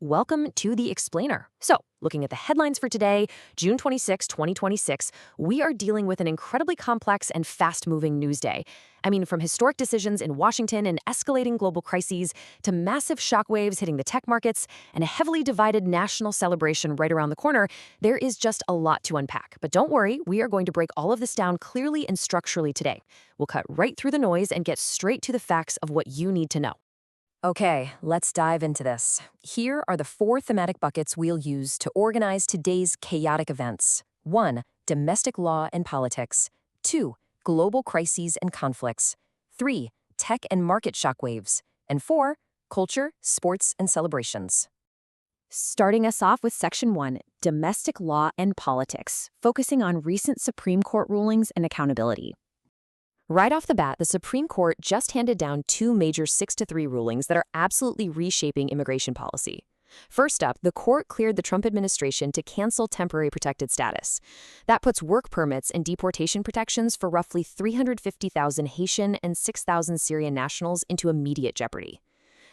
Welcome to The Explainer. So, looking at the headlines for today, June 26, 2026, we are dealing with an incredibly complex and fast-moving news day. I mean, from historic decisions in Washington and escalating global crises to massive shockwaves hitting the tech markets and a heavily divided national celebration right around the corner, there is just a lot to unpack. But don't worry, we are going to break all of this down clearly and structurally today. We'll cut right through the noise and get straight to the facts of what you need to know. Okay, let's dive into this. Here are the 4 thematic buckets we'll use to organize today's chaotic events. 1. Domestic law and politics. 2. Global crises and conflicts. 3. Tech and market shockwaves. And 4. Culture, sports, and celebrations. Starting us off with Section 1, Domestic Law and Politics, focusing on recent Supreme Court rulings and accountability. Right off the bat, the Supreme Court just handed down 2 major 6-3 rulings that are absolutely reshaping immigration policy. First up, the court cleared the Trump administration to cancel temporary protected status. That puts work permits and deportation protections for roughly 350,000 Haitian and 6,000 Syrian nationals into immediate jeopardy.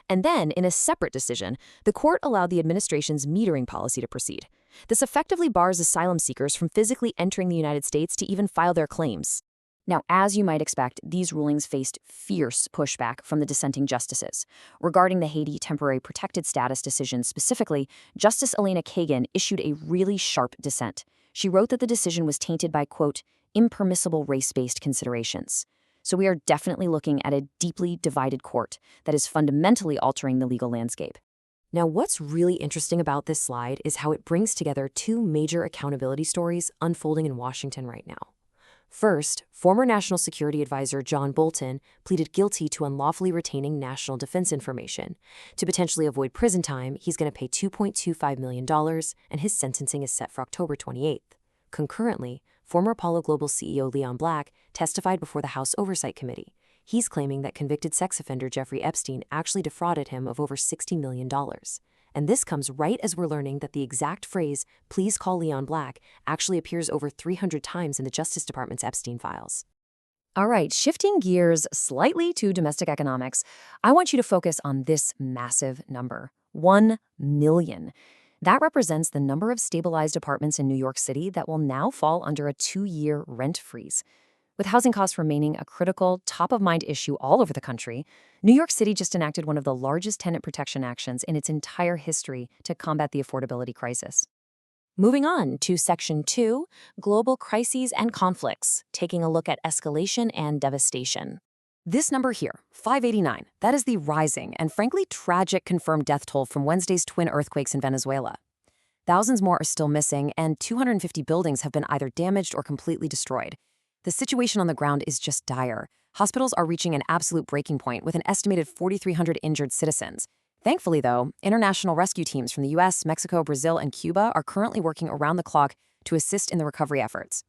And then, in a separate decision, the court allowed the administration's metering policy to proceed. This effectively bars asylum seekers from physically entering the United States to even file their claims. Now, as you might expect, these rulings faced fierce pushback from the dissenting justices. Regarding the Haiti temporary protected status decision specifically, Justice Elena Kagan issued a really sharp dissent. She wrote that the decision was tainted by, quote, impermissible race-based considerations. So we are definitely looking at a deeply divided court that is fundamentally altering the legal landscape. Now, what's really interesting about this slide is how it brings together 2 major accountability stories unfolding in Washington right now. First, former National Security Advisor John Bolton pleaded guilty to unlawfully retaining national defense information. To potentially avoid prison time, he's going to pay $2.25 million, and his sentencing is set for October 28th. Concurrently, former Apollo Global CEO Leon Black testified before the House Oversight Committee. He's claiming that convicted sex offender Jeffrey Epstein actually defrauded him of over $60 million. And this comes right as we're learning that the exact phrase, "please call Leon Black," actually appears over 300 times in the Justice Department's Epstein files. All right, shifting gears slightly to domestic economics, I want you to focus on this massive number, 1 million. That represents the number of stabilized apartments in New York City that will now fall under a 2-year rent freeze. With housing costs remaining a critical, top-of-mind issue all over the country, New York City just enacted one of the largest tenant protection actions in its entire history to combat the affordability crisis. Moving on to Section 2, Global Crises and Conflicts, taking a look at escalation and devastation. This number here, 589, that is the rising and frankly tragic confirmed death toll from Wednesday's twin earthquakes in Venezuela. Thousands more are still missing, and 250 buildings have been either damaged or completely destroyed. The situation on the ground is just dire. Hospitals are reaching an absolute breaking point with an estimated 4,300 injured citizens. Thankfully, though, international rescue teams from the US, Mexico, Brazil, and Cuba are currently working around the clock to assist in the recovery efforts.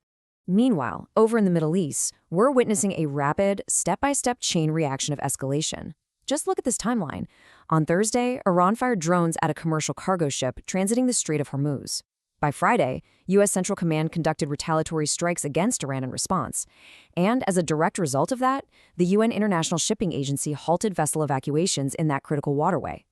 Meanwhile, over in the Middle East, we're witnessing a rapid, step-by-step chain reaction of escalation. Just look at this timeline. On Thursday, Iran fired drones at a commercial cargo ship transiting the Strait of Hormuz. By Friday, U.S. Central Command conducted retaliatory strikes against Iran in response. And as a direct result of that, the UN International Shipping Agency halted vessel evacuations in that critical waterway.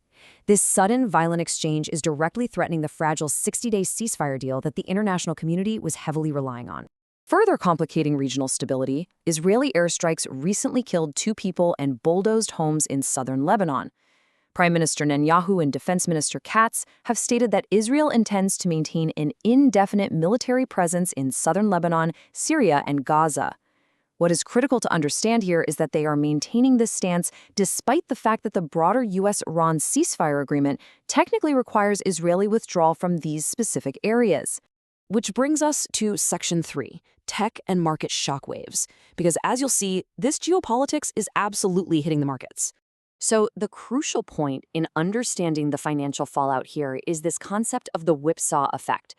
This sudden, violent exchange is directly threatening the fragile 60-day ceasefire deal that the international community was heavily relying on. Further complicating regional stability, Israeli airstrikes recently killed 2 people and bulldozed homes in southern Lebanon. Prime Minister Netanyahu and Defense Minister Katz have stated that Israel intends to maintain an indefinite military presence in southern Lebanon, Syria, and Gaza. What is critical to understand here is that they are maintaining this stance despite the fact that the broader U.S.-Iran ceasefire agreement technically requires Israeli withdrawal from these specific areas. Which brings us to Section 3, Tech and Market Shockwaves, because as you'll see, this geopolitics is absolutely hitting the markets. So the crucial point in understanding the financial fallout here is this concept of the whipsaw effect.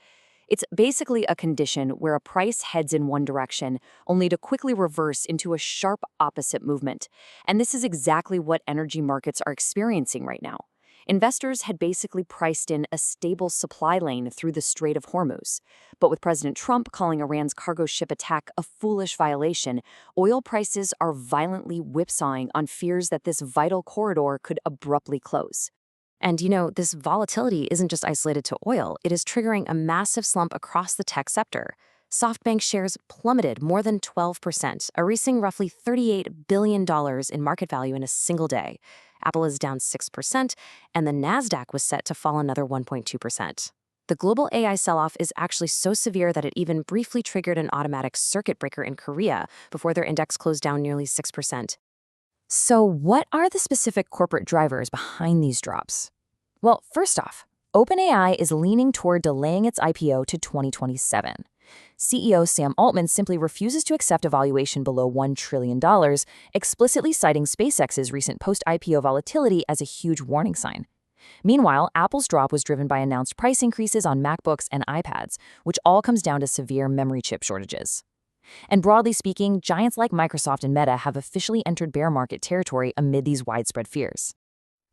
It's basically a condition where a price heads in one direction, only to quickly reverse into a sharp opposite movement. And this is exactly what energy markets are experiencing right now. Investors had basically priced in a stable supply lane through the Strait of Hormuz. But with President Trump calling Iran's cargo ship attack a foolish violation, oil prices are violently whipsawing on fears that this vital corridor could abruptly close. And this volatility isn't just isolated to oil, it is triggering a massive slump across the tech sector. SoftBank shares plummeted more than 12%, erasing roughly $38 billion in market value in a single day. Apple is down 6%, and the Nasdaq was set to fall another 1.2%. The global AI sell-off is actually so severe that it even briefly triggered an automatic circuit breaker in Korea before their index closed down nearly 6%. So what are the specific corporate drivers behind these drops? Well, first off, OpenAI is leaning toward delaying its IPO to 2027. CEO Sam Altman simply refuses to accept a valuation below $1 trillion, explicitly citing SpaceX's recent post-IPO volatility as a huge warning sign. Meanwhile, Apple's drop was driven by announced price increases on MacBooks and iPads, which all comes down to severe memory chip shortages. And broadly speaking, giants like Microsoft and Meta have officially entered bear market territory amid these widespread fears.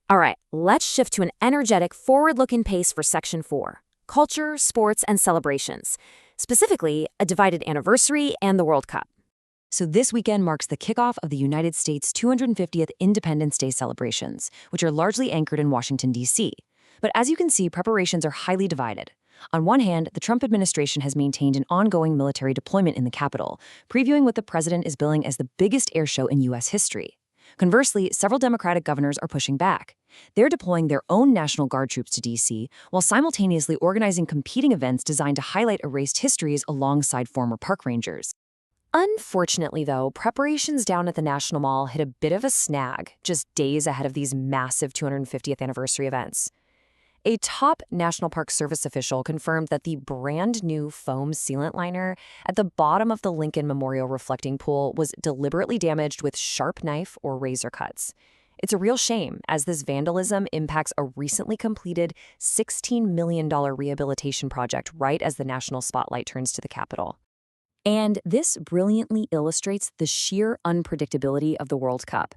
All right, let's shift to an energetic, forward-looking pace for Section 4, culture, sports, and celebrations. Specifically, a divided anniversary and the World Cup. So this weekend marks the kickoff of the United States' 250th Independence Day celebrations, which are largely anchored in Washington, D.C. But as you can see, preparations are highly divided. On one hand, the Trump administration has maintained an ongoing military deployment in the Capitol, previewing what the president is billing as the biggest air show in U.S. history. Conversely, several Democratic governors are pushing back. They're deploying their own National Guard troops to D.C., while simultaneously organizing competing events designed to highlight erased histories alongside former park rangers. Unfortunately, though, preparations down at the National Mall hit a bit of a snag just days ahead of these massive 250th anniversary events. A top National Park Service official confirmed that the brand new foam sealant liner at the bottom of the Lincoln Memorial reflecting pool was deliberately damaged with sharp knife or razor cuts. It's a real shame, as this vandalism impacts a recently completed $16 million rehabilitation project right as the national spotlight turns to the Capitol. And this brilliantly illustrates the sheer unpredictability of the World Cup.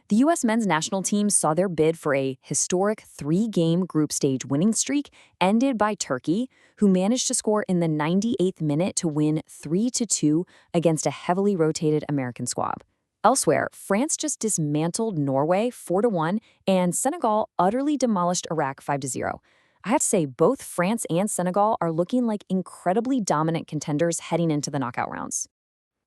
The U.S. men's national team saw their bid for a historic 3-game group stage winning streak ended by Turkey, who managed to score in the 98th minute to win 3-2 against a heavily rotated American squad. Elsewhere, France just dismantled Norway 4-1, and Senegal utterly demolished Iraq 5-0. I have to say, both France and Senegal are looking like incredibly dominant contenders heading into the knockout rounds.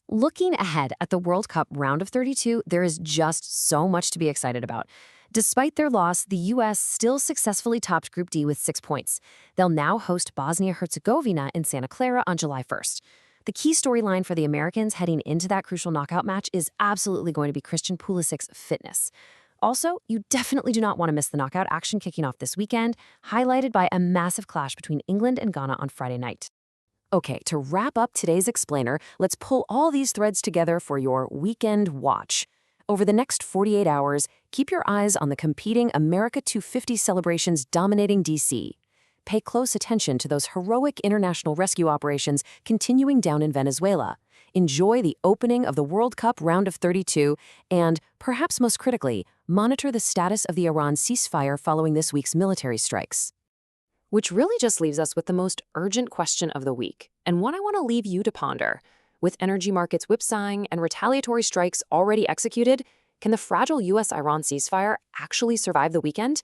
Looking ahead at the World Cup round of 32, there is just so much to be excited about. Despite their loss, the U.S. still successfully topped Group D with 6 points. They'll now host Bosnia-Herzegovina in Santa Clara on July 1st. The key storyline for the Americans heading into that crucial knockout match is absolutely going to be Christian Pulisic's fitness. Also, you definitely do not want to miss the knockout action kicking off this weekend, highlighted by a massive clash between England and Ghana on Friday night. Okay, to wrap up today's explainer, let's pull all these threads together for your weekend watch. Over the next 48 hours, keep your eyes on the competing America 250 celebrations dominating D.C. Pay close attention to those heroic international rescue operations continuing down in Venezuela. Enjoy the opening of the World Cup round of 32, and, perhaps most critically, monitor the status of the Iran ceasefire following this week's military strikes. Which really just leaves us with the most urgent question of the week, and one I want to leave you to ponder. With energy markets whipsawing and retaliatory strikes already executed, can the fragile U.S.-Iran ceasefire actually survive the weekend?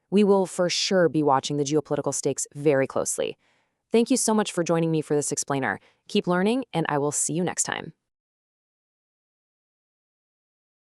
We will for sure be watching the geopolitical stakes very closely. Thank you so much for joining me for this explainer. Keep learning, and I will see you next time.